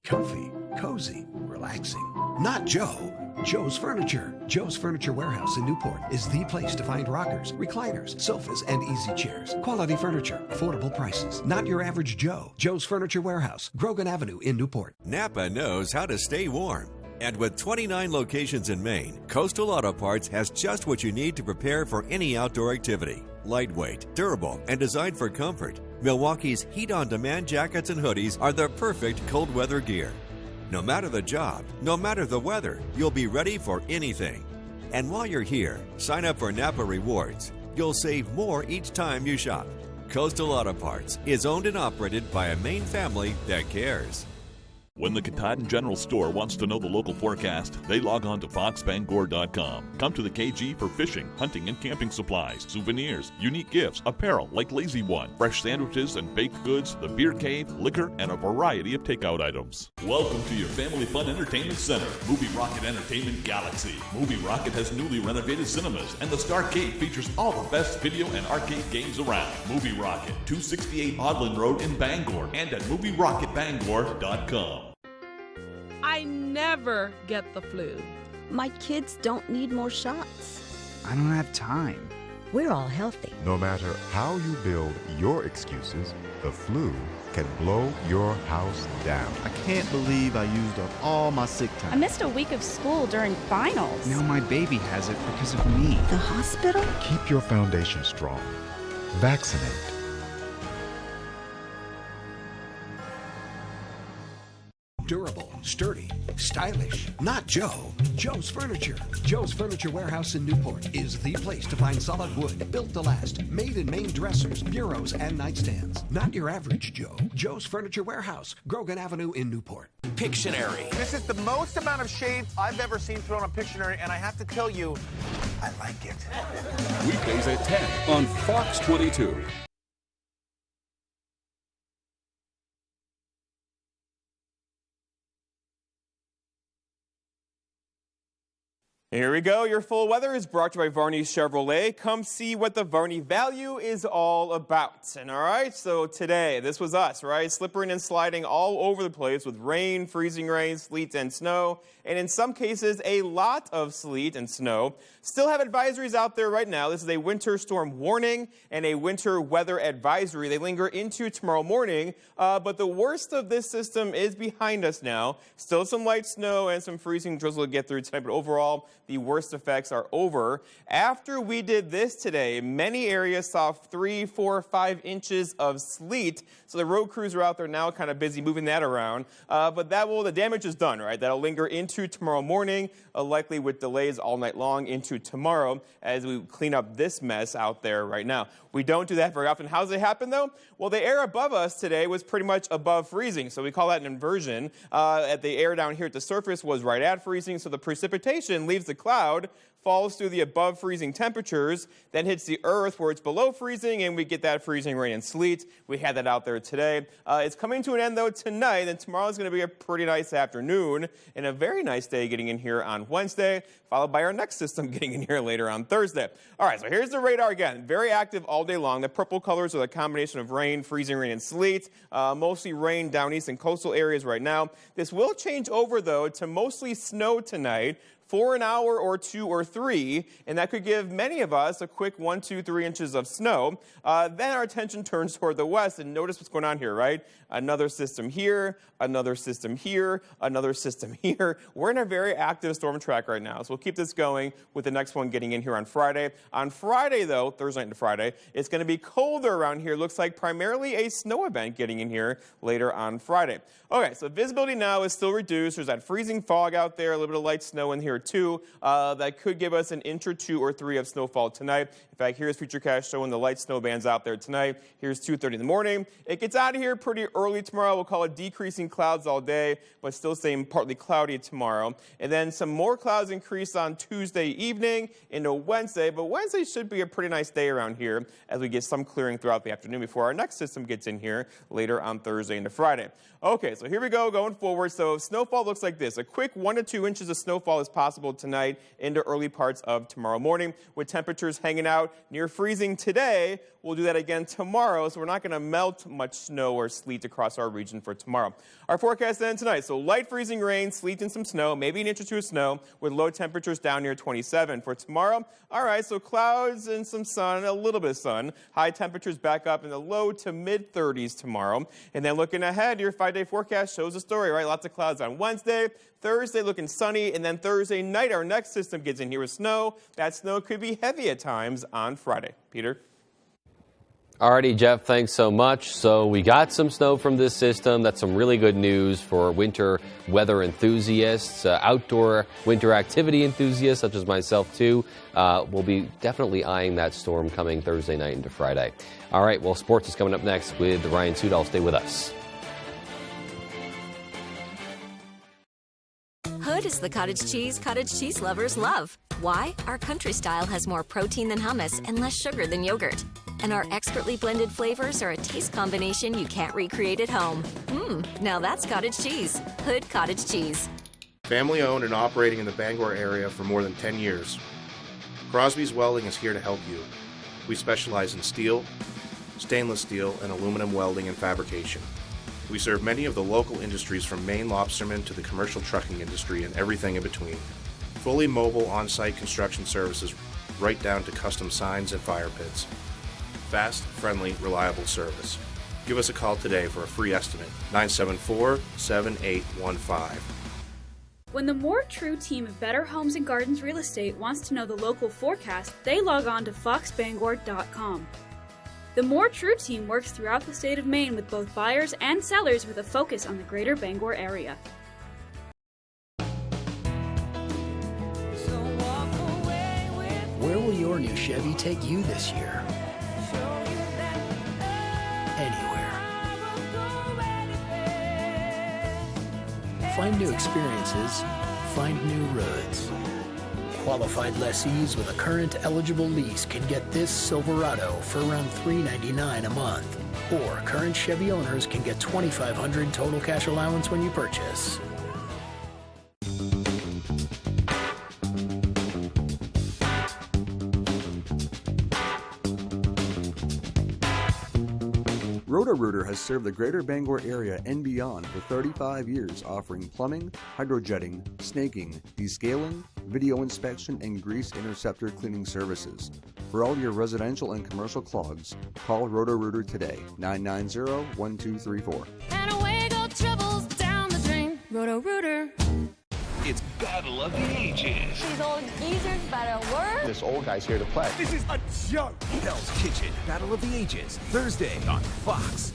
Comfy, cozy, relaxing. Not Joe. Joe's Furniture. Joe's Furniture Warehouse in Newport is the place to find rockers, recliners, sofas, and easy chairs. Quality furniture, affordable prices. Not your average Joe. Joe's Furniture Warehouse, Grogan Avenue in Newport. Napa knows how to stay warm. And with 29 locations in Maine, Coastal Auto Parts has just what you need to prepare for any outdoor activity. Lightweight, durable, and designed for comfort, Milwaukee's heat-on-demand jackets and hoodies are the perfect cold weather gear. No matter the job, no matter the weather, you'll be ready for anything. And while you're here, sign up for Napa Rewards. You'll save more each time you shop. Coastal Auto Parts is owned and operated by a Maine family that cares. When the Katahdin General Store wants to know the local forecast, they log on to foxbangor.com. Come to the KG for fishing, hunting, and camping supplies, souvenirs, unique gifts, apparel like Lazy One, fresh sandwiches and baked goods, the beer cave, liquor, and a variety of takeout items. Welcome to your Family Fun Entertainment Center, Movie Rocket Entertainment Galaxy. Movie Rocket has newly renovated cinemas, and the Starcade features all the best video and arcade games around. Movie Rocket, 268 Audlin Road in Bangor, and at movierocketbangor.com. I never get the flu. My kids don't need more shots. I don't have time. We're all healthy. No matter how you build your excuses, the flu can blow your house down. I can't believe I used up all my sick time. I missed a week of school during finals. Now my baby has it because of me. The hospital? Keep your foundation strong. Vaccinate. Durable, sturdy, stylish. Not Joe. Joe's Furniture. Joe's Furniture Warehouse in Newport is the place to find solid wood, built to last, made in Maine dressers, bureaus, and nightstands. Not your average Joe. Joe's Furniture Warehouse, Grogan Avenue in Newport. Pictionary. This is the most amount of shade I've ever seen thrown on Pictionary, and I have to tell you, I like it. Weekdays at 10 on Fox 22. Here we go. Your full weather is brought to you by Varney Chevrolet. Come see what the Varney value is all about. And all right, so today, this was us, right? Slippering and sliding all over the place with rain, freezing rain, sleet, and snow. And in some cases, a lot of sleet and snow. Still have advisories out there right now. This is a winter storm warning and a winter weather advisory. They linger into tomorrow morning, but the worst of this system is behind us now. Still some light snow and some freezing drizzle to get through tonight, but overall, the worst effects are over. After we did this today, many areas saw 3, 4, 5 inches of sleet. So the road crews are out there now kind of busy moving that around. But the damage is done, right? That'll linger into tomorrow morning, likely with delays all night long into tomorrow as we clean up this mess out there right now. We don't do that very often. How does it happen, though? Well, the air above us today was pretty much above freezing, so we call that an inversion. The air down here at the surface was right at freezing, so the precipitation leaves the cloud, falls through the above freezing temperatures, then hits the earth where it's below freezing, and we get that freezing rain and sleet. We had that out there today. It's coming to an end, though, tonight, and tomorrow's going to be a pretty nice afternoon and a very nice day getting in here on Wednesday, followed by our next system getting in here later on Thursday. All right, so here's the radar again. Very active all day long. The purple colors are the combination of rain, freezing rain, and sleet. Mostly rain down east and coastal areas right now. This will change over, though, to mostly snow tonight for an hour or 2 or 3, and that could give many of us a quick 1, 2, 3 inches of snow. Then our attention turns toward the west, and notice what's going on here, right? Another system here, another system here, another system here. We're in a very active storm track right now, so we'll keep this going with the next one getting in here on Friday. On Friday, though, Thursday night into Friday, it's going to be colder around here. Looks like primarily a snow event getting in here later on Friday. Okay, so visibility now is still reduced. There's that freezing fog out there, a little bit of light snow in here too. That could give us an inch or 2 or 3 of snowfall tonight. In fact, here's Futurecast showing the light snow bands out there tonight. Here's 2:30 in the morning. It gets out of here pretty early tomorrow. We'll call it decreasing clouds all day, but still staying partly cloudy tomorrow. And then some more clouds increase on Tuesday evening into Wednesday, but Wednesday should be a pretty nice day around here as we get some clearing throughout the afternoon before our next system gets in here later on Thursday into Friday. Okay, so here we go going forward. So snowfall looks like this. A quick 1 to 2 inches of snowfall is possible tonight into early parts of tomorrow morning with temperatures hanging out near freezing today. We'll do that again tomorrow, so we're not going to melt much snow or sleet across our region for tomorrow. Our forecast then tonight, so light freezing rain, sleet and some snow, maybe an inch or 2 of snow with low temperatures down near 27. For tomorrow, all right, so clouds and some sun, a little bit of sun. High temperatures back up in the low to mid 30s tomorrow. And then looking ahead, your 5-day forecast shows a story, right? Lots of clouds on Wednesday. Thursday looking sunny, and then Thursday night our next system gets in here with snow. That snow could be heavy at times on Friday. Peter? Alrighty, Jeff, thanks so much. So we got some snow from this system. That's some really good news for winter weather enthusiasts, outdoor winter activity enthusiasts such as myself too. We'll be definitely eyeing that storm coming Thursday night into Friday. All right, well, sports is coming up next with Ryan Sudol. Stay with us. Hood is the cottage cheese lovers love. Why? Our country style has more protein than hummus and less sugar than yogurt. And our expertly blended flavors are a taste combination you can't recreate at home. Now that's cottage cheese. Hood Cottage Cheese. Family owned and operating in the Bangor area for more than 10 years. Crosby's Welding is here to help you. We specialize in steel, stainless steel, and aluminum welding and fabrication. We serve many of the local industries from Maine lobstermen to the commercial trucking industry and everything in between. Fully mobile on-site construction services right down to custom signs and fire pits. Fast, friendly, reliable service. Give us a call today for a free estimate, 974-7815. When the More True team of Better Homes and Gardens Real Estate wants to know the local forecast, they log on to foxbangor.com. The More True team works throughout the state of Maine with both buyers and sellers with a focus on the greater Bangor area. your new Chevy take you this year? Anywhere. Find new experiences, find new roads. Qualified lessees with a current eligible lease can get this Silverado for around $399 a month. Or current Chevy owners can get $2,500 total cash allowance when you purchase. Roto-Rooter has served the greater Bangor area and beyond for 35 years, offering plumbing, hydrojetting, snaking, descaling, video inspection, and grease interceptor cleaning services. For all your residential and commercial clogs, call Roto-Rooter today, 990-1234. And away go troubles down the drain. Roto-Rooter. It's Battle of the Ages. These old geezers better work. This old guy's here to play. This is a joke. Hell's Kitchen, Battle of the Ages, Thursday on Fox.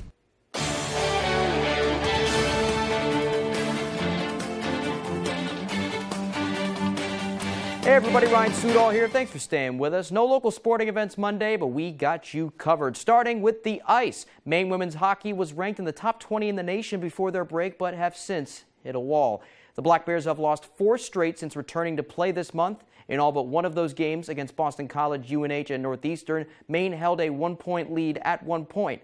Hey everybody, Ryan Sudol here. Thanks for staying with us. No local sporting events Monday, but we got you covered. Starting with the ice. Maine women's hockey was ranked in the top 20 in the nation before their break, but have since hit a wall. The Black Bears have lost 4 straight since returning to play this month. In all but one of those games against Boston College, UNH, and Northeastern, Maine held a 1-point lead at one point.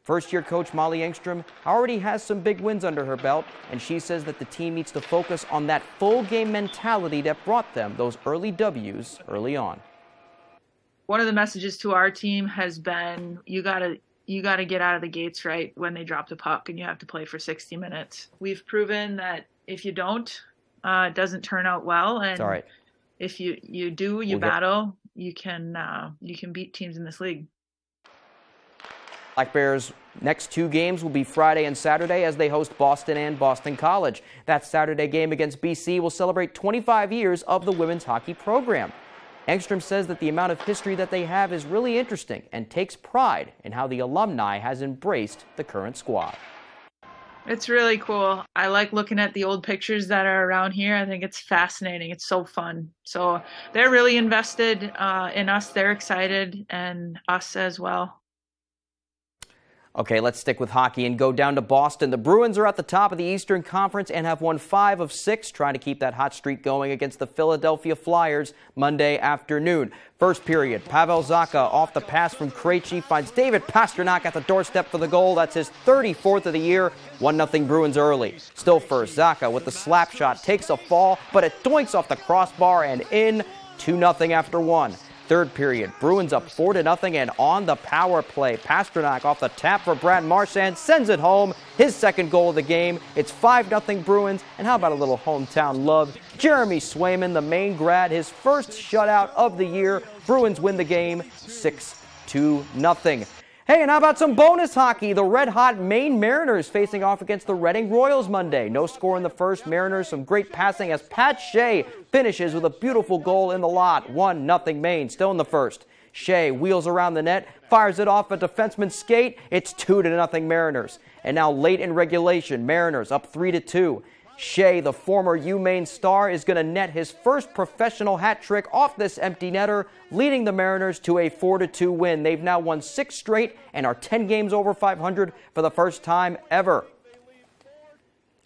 First-year coach Molly Engstrom already has some big wins under her belt, and she says that the team needs to focus on that full-game mentality that brought them those early W's early on. One of the messages to our team has been you gotta get out of the gates right when they drop the puck, and you have to play for 60 minutes. We've proven that if you don't, it doesn't turn out well, and all right. If you do, you battle, you can beat teams in this league. Black Bears' next 2 games will be Friday and Saturday as they host Boston and Boston College. That Saturday game against BC will celebrate 25 years of the women's hockey program. Engstrom says that the amount of history that they have is really interesting and takes pride in how the alumni has embraced the current squad. It's really cool. I like looking at the old pictures that are around here. I think it's fascinating. It's so fun. So they're really invested in us. They're excited, and us as well. Okay, let's stick with hockey and go down to Boston. The Bruins are at the top of the Eastern Conference and have won 5 of 6, trying to keep that hot streak going against the Philadelphia Flyers Monday afternoon. First period, Pavel Zacha off the pass from Krejci finds David Pastrnak at the doorstep for the goal. That's his 34th of the year. 1-0 Bruins early. Still first, Zacha with the slap shot takes a fall, but it doinks off the crossbar and in. 2-0 after 1. Third period, Bruins up 4-0, and on the power play, Pastrnak off the tap for Brad Marchand sends it home, his second goal of the game. It's 5-0 Bruins, and how about a little hometown love? Jeremy Swayman, the Maine grad, his first shutout of the year. Bruins win the game 6-0. Hey, and how about some bonus hockey? The red-hot Maine Mariners facing off against the Reading Royals Monday. No score in the first. Mariners some great passing as Pat Shea finishes with a beautiful goal in the lot. 1-0 Maine, still in the first. Shea wheels around the net, fires it off a defenseman's skate. It's 2-0 Mariners. And now late in regulation, Mariners up 3-2. Shea, the former UMaine star, is going to net his first professional hat trick off this empty netter, leading the Mariners to a 4-2 win. They've now won 6 straight and are 10 games over 500 for the first time ever.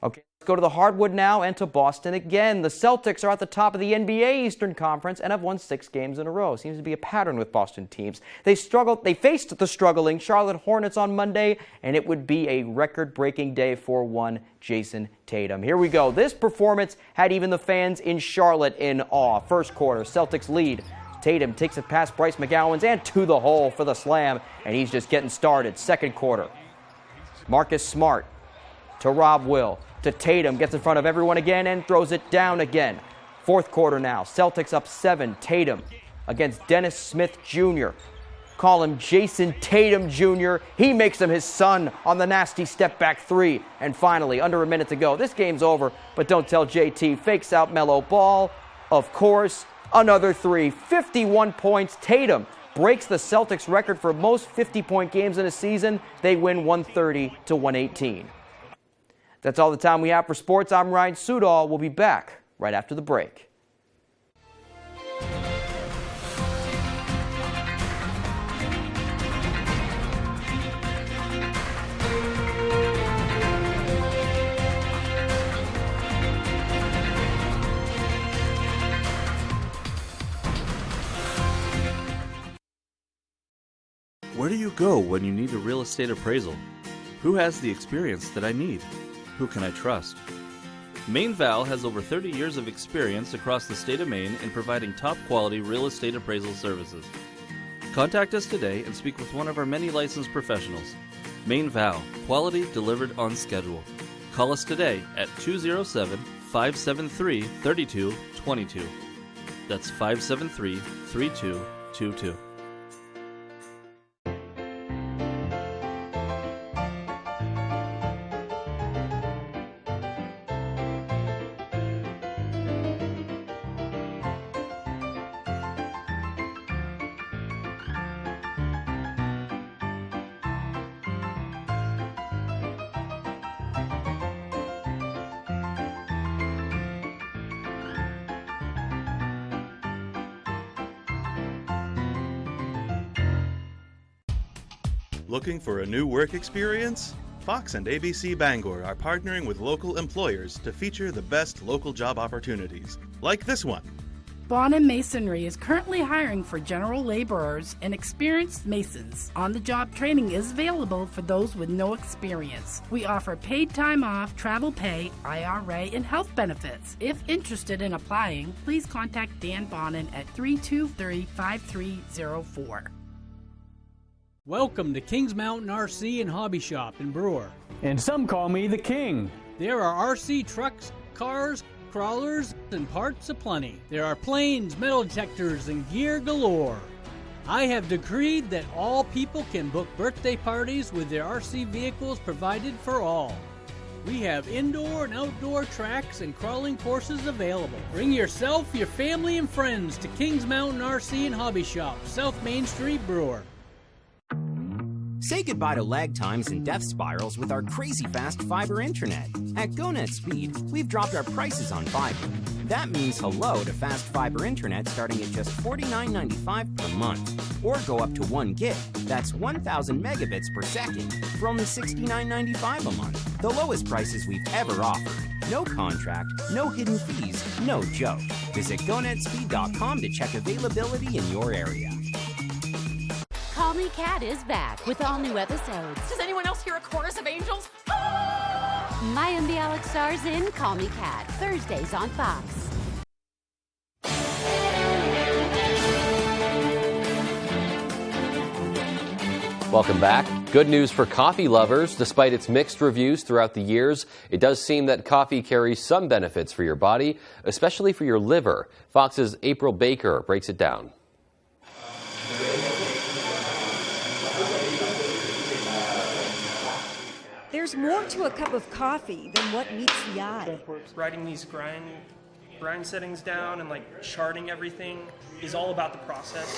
Okay, let's go to the hardwood now and to Boston again. The Celtics are at the top of the NBA Eastern Conference and have won 6 games in a row. Seems to be a pattern with Boston teams. They faced the struggling Charlotte Hornets on Monday, and it would be a record-breaking day for one Jason Tatum. Here we go. This performance had even the fans in Charlotte in awe. First quarter, Celtics lead. Tatum takes it past Bryce McGowan's and to the hole for the slam, and he's just getting started. Second quarter, Marcus Smart to Rob Will. To Tatum, gets in front of everyone again and throws it down again. Fourth quarter now, Celtics up 7. Tatum against Dennis Smith Jr. Call him Jason Tatum Jr. He makes him his son on the nasty step-back 3. And finally, under a minute to go, this game's over, but don't tell JT. Fakes out Melo Ball. Of course, another 3. 51 points. Tatum breaks the Celtics record for most 50-point games in a season. They win 130-118. That's all the time we have for sports. I'm Ryan Sudol. We'll be back right after the break. Where do you go when you need a real estate appraisal? Who has the experience that I need? Who can I trust? Maine Val has over 30 years of experience across the state of Maine in providing top quality real estate appraisal services. Contact us today and speak with one of our many licensed professionals. Maine Val, quality delivered on schedule. Call us today at 207-573-3222. That's 573-3222. Looking for a new work experience? Fox and ABC Bangor are partnering with local employers to feature the best local job opportunities, like this one. Bonham Masonry is currently hiring for general laborers and experienced masons. On-the-job training is available for those with no experience. We offer paid time off, travel pay, IRA, and health benefits. If interested in applying, please contact Dan Bonham at 323-5304. Welcome to Kings Mountain RC and Hobby Shop in Brewer. And some call me the King. There are RC trucks, cars, crawlers, and parts aplenty. There are planes, metal detectors, and gear galore. I have decreed that all people can book birthday parties with their RC vehicles provided for all. We have indoor and outdoor tracks and crawling courses available. Bring yourself, your family, and friends to Kings Mountain RC and Hobby Shop, South Main Street, Brewer. Say goodbye to lag times and death spirals with our crazy fast fiber internet. At GoNet Speed, we've dropped our prices on fiber. That means hello to fast fiber internet starting at just $49.95 per month. Or go up to 1 gig, that's 1,000 megabits per second, for only $69.95 a month. The lowest prices we've ever offered. No contract, no hidden fees, no joke. Visit GoNetspeed.com to check availability in your area. Call Me Kat is back with all new episodes. Does anyone else hear a chorus of angels? Maya and the Alex stars in Call Me Kat, Thursdays on Fox. Welcome back. Good news for coffee lovers. Despite its mixed reviews throughout the years, it does seem that coffee carries some benefits for your body, especially for your liver. Fox's April Baker breaks it down. There's more to a cup of coffee than what meets the eye. Writing these grind settings down and charting everything is all about the process.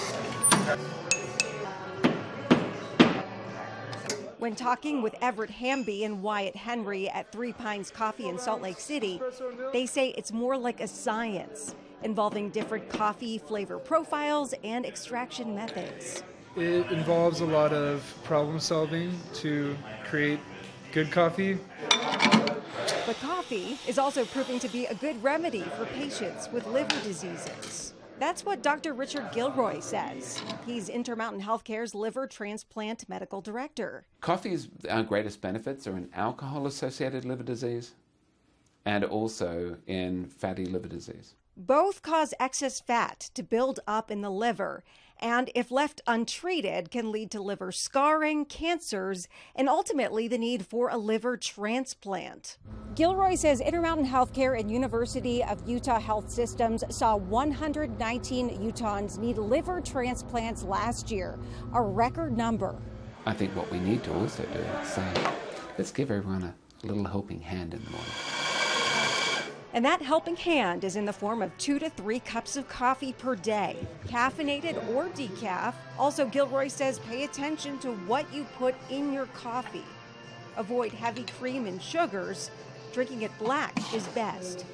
When talking with Everett Hamby and Wyatt Henry at Three Pines Coffee in Salt Lake City, they say it's more like a science involving different coffee flavor profiles and extraction methods. It involves a lot of problem solving to create good coffee. But coffee is also proving to be a good remedy for patients with liver diseases. That's what Dr. Richard Gilroy says. He's Intermountain Healthcare's liver transplant medical director. Coffee's greatest benefits are in alcohol-associated liver disease and also in fatty liver disease. Both cause excess fat to build up in the liver, and if left untreated, can lead to liver scarring, cancers, and ultimately the need for a liver transplant. Gilroy says Intermountain Healthcare and University of Utah Health Systems saw 119 Utahns need liver transplants last year, a record number. I think what we need to also do is say, let's give everyone a little helping hand in the morning. And that helping hand is in the form of 2 to 3 cups of coffee per day, caffeinated or decaf. Also, Gilroy says pay attention to what you put in your coffee. Avoid heavy cream and sugars. Drinking it black is best.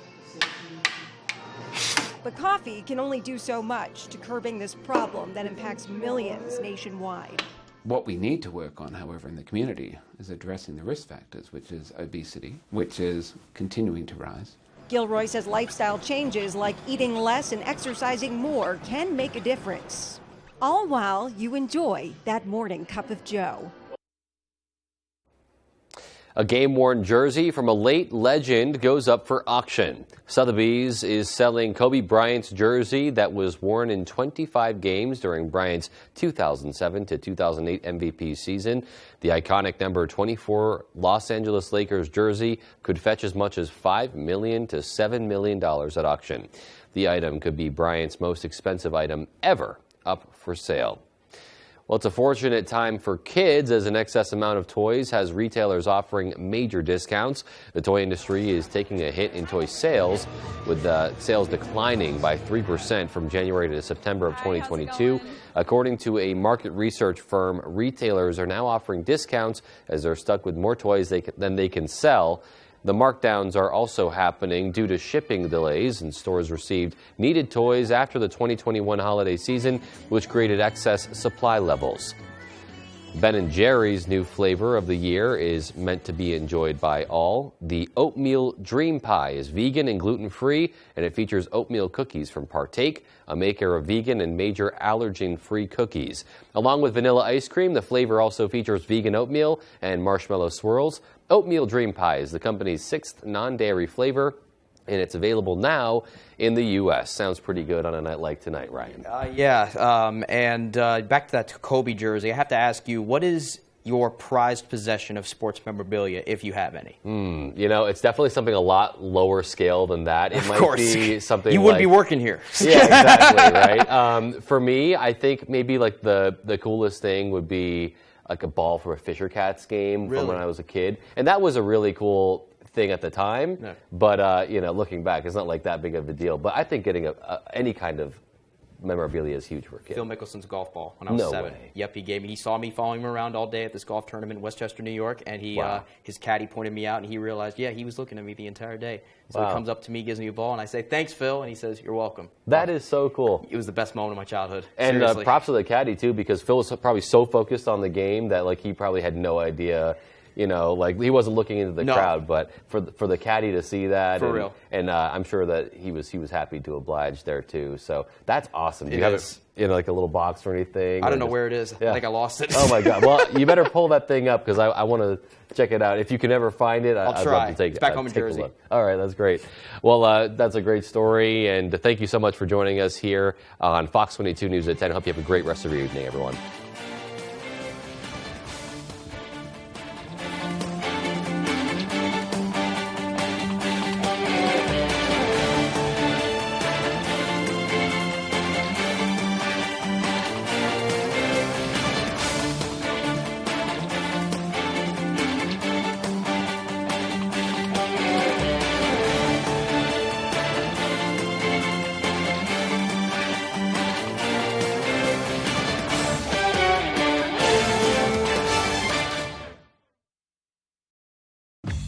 But coffee can only do so much to curbing this problem that impacts millions nationwide. What we need to work on, however, in the community is addressing the risk factors, which is obesity, which is continuing to rise. Gilroy says lifestyle changes like eating less and exercising more can make a difference. all while you enjoy that morning cup of joe. A game-worn jersey from a late legend goes up for auction. Sotheby's is selling Kobe Bryant's jersey that was worn in 25 games during Bryant's 2007 to 2008 MVP season. The iconic number 24 Los Angeles Lakers jersey could fetch as much as $5 million to $7 million at auction. The item could be Bryant's most expensive item ever up for sale. Well, it's a fortunate time for kids as an excess amount of toys has retailers offering major discounts. The toy industry is taking a hit in toy sales, with sales declining by 3% from January to September of 2022. According to a market research firm, retailers are now offering discounts as they're stuck with more toys than they can sell. The markdowns are also happening due to shipping delays, and stores received needed toys after the 2021 holiday season, which created excess supply levels. Ben & Jerry's new flavor of the year is meant to be enjoyed by all. The Oatmeal Dream Pie is vegan and gluten-free, and it features oatmeal cookies from Partake, a maker of vegan and major allergen-free cookies. Along with vanilla ice cream, the flavor also features vegan oatmeal and marshmallow swirls. Oatmeal Dream Pie is the company's 6th non-dairy flavor, and it's available now in the U.S. Sounds pretty good on a night like tonight, Ryan. And back to that Kobe jersey, I have to ask you, what is your prized possession of sports memorabilia, if you have any? You know, it's definitely something a lot lower scale than that. It might be something you wouldn't be working here. Yeah, exactly, right? For me, I think maybe like the coolest thing would be like a ball from a Fisher Cats game from when I was a kid. And that was a really cool thing at the time. No. But, you know, looking back, it's not like that big of a deal. But I think getting any kind of memorabilia is huge for a kid. Phil Mickelson's golf ball when I was 7. Way. Yep, he gave me. He saw me following him around all day at this golf tournament in Westchester, New York, and he his caddy pointed me out, and he realized, he was looking at me the entire day. So he comes up to me, gives me a ball, and I say, "Thanks, Phil," and he says, "You're welcome." That is so cool. It was the best moment of my childhood. And Seriously. props to the caddy too, because Phil was probably so focused on the game that like he probably had no idea. You know, like he wasn't looking into the crowd, but for the caddy to see that, For real. and I'm sure that he was happy to oblige there too. So that's awesome. Do you It have is. it in like a little box or anything? I don't know where it is. Yeah. Like I lost it. Oh my God! Well, you better pull that thing up because I want to check it out. If you can ever find it, I'll I'd try. love to take It's back it. home in Take a Jersey. look. All right, that's great. Well, that's a great story, and thank you so much for joining us here on Fox 22 News at 10. I hope you have a great rest of your evening, everyone.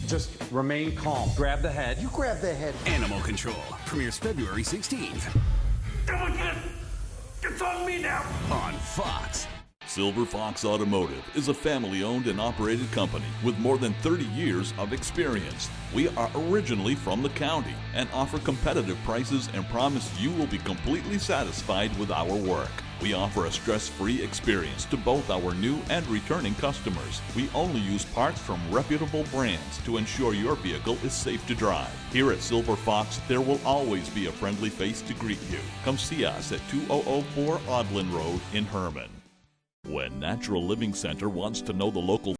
Just remain calm. Grab the head. You grab the head. Animal Control premieres February 16th. It's on me now. On Fox. Silver Fox Automotive is a family-owned and operated company with more than 30 years of experience. We are originally from the county and offer competitive prices and promise you will be completely satisfied with our work. We offer a stress-free experience to both our new and returning customers. We only use parts from reputable brands to ensure your vehicle is safe to drive. Here at Silver Fox, there will always be a friendly face to greet you. Come see us at 2004 Audlin Road in Herman. When Natural Living Center wants to know the local